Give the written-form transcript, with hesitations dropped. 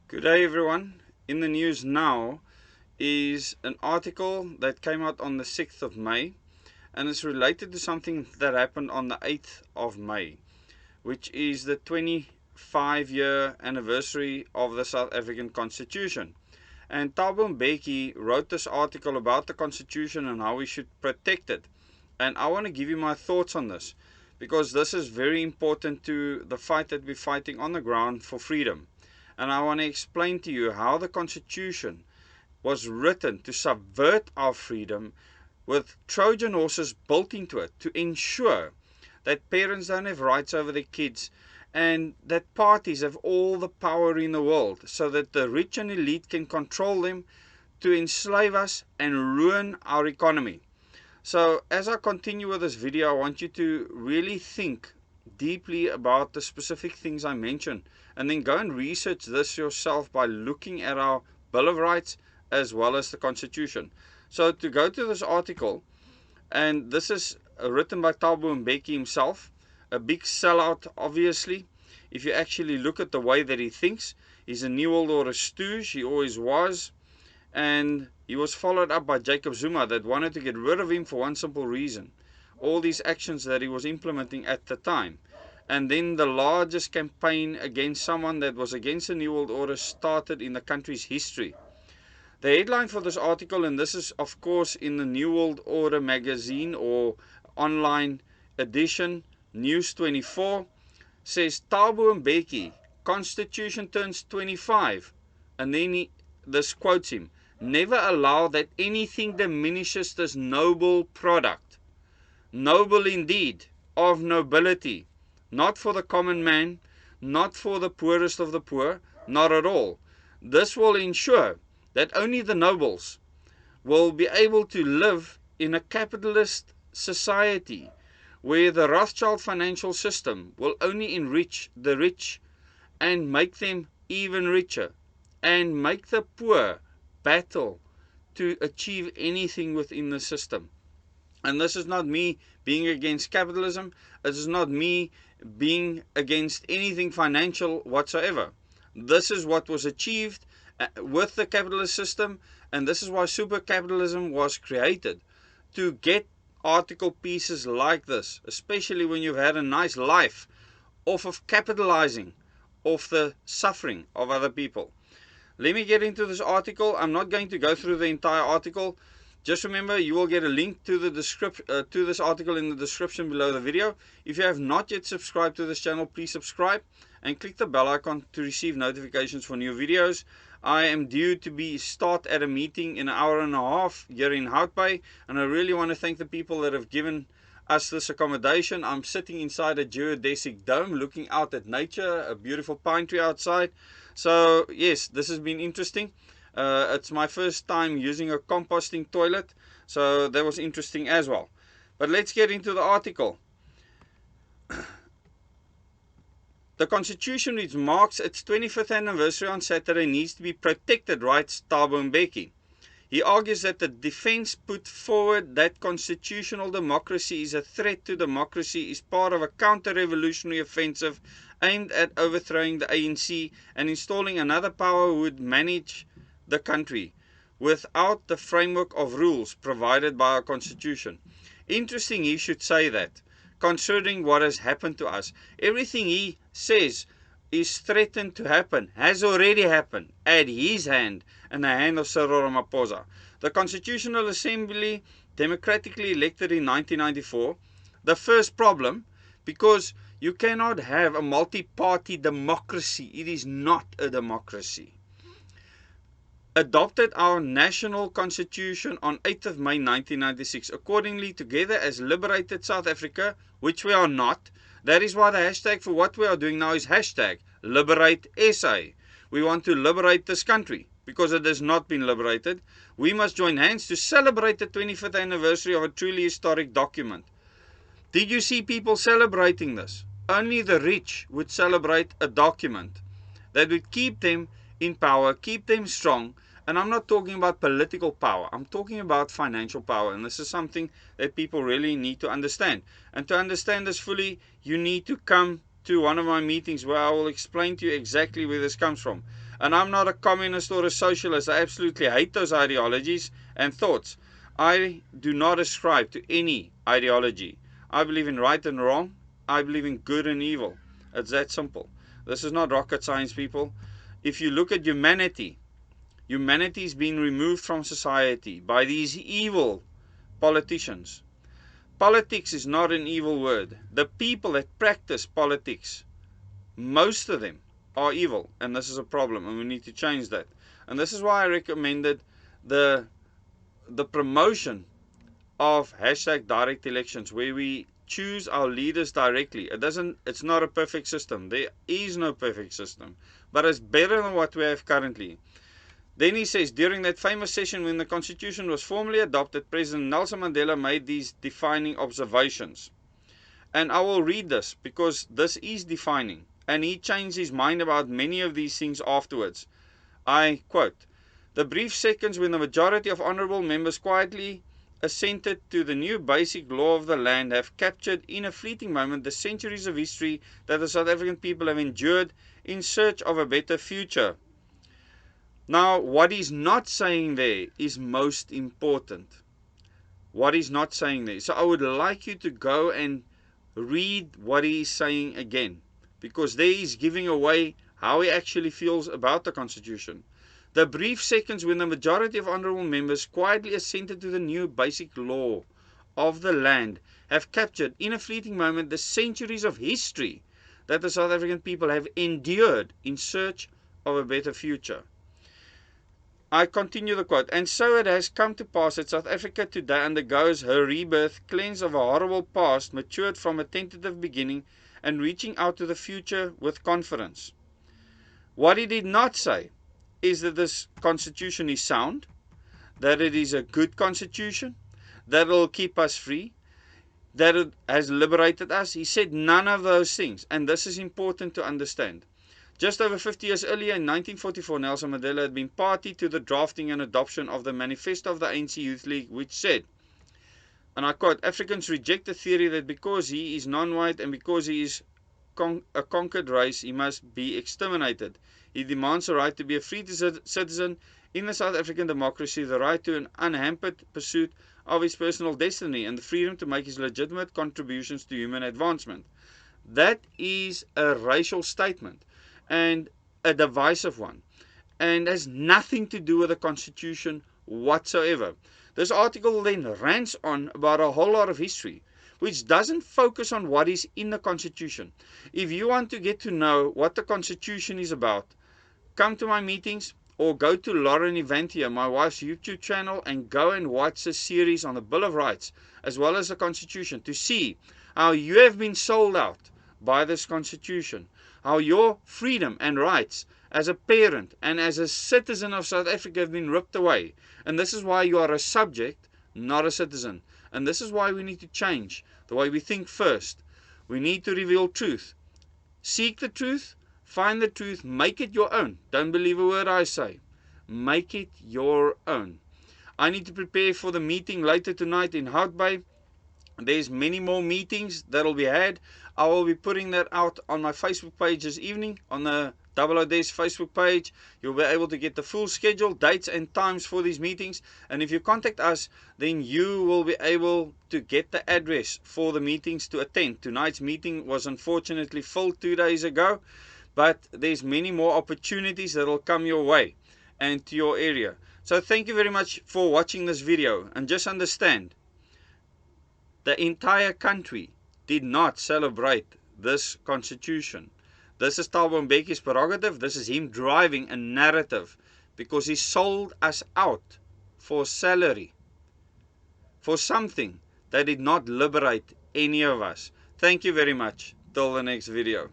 Good day everyone. In the news now is an article that came out on the 6th of May, and it's related to something that happened on the 8th of May, which is the 25-year anniversary of the South African Constitution. And Thabo Mbeki wrote this article about the Constitution and how we should protect it. And I want to give you my thoughts on this, because this is very important to the fight that we're fighting on the ground for freedom. And I want to explain to you how the Constitution was written to subvert our freedom with Trojan horses built into it to ensure that parents don't have rights over their kids and that parties have all the power in the world so that the rich and elite can control them to enslave us and ruin our economy. So as I continue with this video, I want you to really think deeply about the specific things I mentioned, and then go and research this yourself by looking at our Bill of Rights as well as the Constitution. So to go to this article, and this is written by Thabo Mbeki himself, a big sellout obviously. If you actually look at the way that he thinks, he's a New World Order stooge, he always was, and he was followed up by Jacob Zuma that wanted to get rid of him for one simple reason: all these actions that he was implementing at the time. And then the largest campaign against someone that was against the New World Order started in the country's history. The headline for this article, and this is of course in the New World Order magazine or online edition, News 24, says Thabo Mbeki, Constitution turns 25. And then this quotes him: "Never allow that anything diminishes this noble product. Noble indeed, of nobility. Not for the common man, not for the poorest of the poor, not at all. This will ensure that only the nobles will be able to live in a capitalist society where the Rothschild financial system will only enrich the rich and make them even richer, and make the poor battle to achieve anything within the system." And this is not me being against capitalism. It is not me being against anything financial whatsoever. This is what was achieved with the capitalist system, and this is why super capitalism was created, to get article pieces like this, especially when you've had a nice life off of capitalizing off the suffering of other people. Let me get into this article. I'm not going to go through the entire article. Just remember, you will get a link to the to this article in the description below the video. If you have not yet subscribed to this channel, please subscribe and click the bell icon to receive notifications for new videos. I am due to start at a meeting in an hour and a half here in Hout Bay, and I really want to thank the people that have given us this accommodation. I'm sitting inside a geodesic dome looking out at nature, a beautiful pine tree outside. So yes, this has been interesting. It's my first time using a composting toilet, so that was interesting as well. But let's get into the article. The Constitution, which marks its 25th anniversary on Saturday, needs to be protected, writes Thabo Mbeki. He argues that the defense put forward that constitutional democracy is a threat to democracy is part of a counter-revolutionary offensive aimed at overthrowing the ANC and installing another power who would manage the country without the framework of rules provided by our Constitution. Interesting he should say that, considering what has happened to us. Everything he says is threatened to happen, has already happened, at his hand and the hand of Cyril Ramaphosa. The Constitutional Assembly, democratically elected in 1994, the first problem, because you cannot have a multi-party democracy. It is not a democracy. Adopted our national constitution on 8th of May 1996. Accordingly, together as liberated South Africa, which we are not. That is why the hashtag for what we are doing now is hashtag Liberate SA. We want to liberate this country because it has not been liberated. We must join hands to celebrate the 25th anniversary of a truly historic document. Did you see people celebrating this? Only the rich would celebrate a document that would keep them in power, keep them strong. And I'm not talking about political power, I'm talking about financial power. And this is something that people really need to understand. And to understand this fully, you need to come to one of my meetings where I will explain to you exactly where this comes from. And I'm not a communist or a socialist. I absolutely hate those ideologies and thoughts. I do not ascribe to any ideology. I believe in right and wrong. I believe in good and evil. It's that simple. This is not rocket science, people. If you look at humanity, humanity is being removed from society by these evil politicians. Politics is not an evil word. The people that practice politics, most of them are evil, and this is a problem, and we need to change that. And this is why I recommended the promotion of hashtag direct elections, where we choose our leaders directly. It's not a perfect system. There is no perfect system, but it's better than what we have currently. Then he says, during that famous session when the Constitution was formally adopted, President Nelson Mandela made these defining observations. And I will read this because this is defining. And he changed his mind about many of these things afterwards. I quote, "The brief seconds when the majority of honourable members quietly assented to the new basic law of the land have captured in a fleeting moment the centuries of history that the South African people have endured in search of a better future." Now, what he's not saying there is most important. What he's not saying there. So I would like you to go and read what he is saying again, because there he's giving away how he actually feels about the Constitution. The brief seconds when the majority of honourable members quietly assented to the new basic law of the land have captured in a fleeting moment the centuries of history that the South African people have endured in search of a better future. I continue the quote, "And so it has come to pass that South Africa today undergoes her rebirth, cleansed of a horrible past, matured from a tentative beginning, and reaching out to the future with confidence." What he did not say is that this constitution is sound, that it is a good constitution, that it will keep us free, that it has liberated us. He said none of those things, and this is important to understand. Just over 50 years earlier, in 1944, Nelson Mandela had been party to the drafting and adoption of the Manifesto of the ANC Youth League, which said, and I quote, "Africans reject the theory that because he is non-white and because he is a conquered race, he must be exterminated. He demands the right to be a free citizen in the South African democracy, the right to an unhampered pursuit of his personal destiny, and the freedom to make his legitimate contributions to human advancement." That is a racial statement, and a divisive one, and has nothing to do with the Constitution whatsoever. This article then rants on about a whole lot of history, which doesn't focus on what is in the Constitution. If you want to get to know what the Constitution is about, come to my meetings or go to Lauren Evantia, my wife's YouTube channel, and go and watch the series on the Bill of Rights as well as the Constitution, to see how you have been sold out by this Constitution, how your freedom and rights as a parent and as a citizen of South Africa have been ripped away. And this is why you are a subject, not a citizen. And this is why we need to change the way we think first. We need to reveal truth. Seek the truth, find the truth, make it your own. Don't believe a word I say. Make it your own. I need to prepare for the meeting later tonight in Hout Bay. There's many more meetings that will be had. I will be putting that out on my Facebook page this evening, on the Double O Des Facebook page. You'll be able to get the full schedule, dates and times for these meetings. And if you contact us, then you will be able to get the address for the meetings to attend. Tonight's meeting was unfortunately filled 2 days ago, but there's many more opportunities that will come your way and to your area. So thank you very much for watching this video, and just understand, the entire country did not celebrate this Constitution. This is Thabo Mbeki's prerogative. This is him driving a narrative because he sold us out for salary, for something that did not liberate any of us. Thank you very much. Till the next video.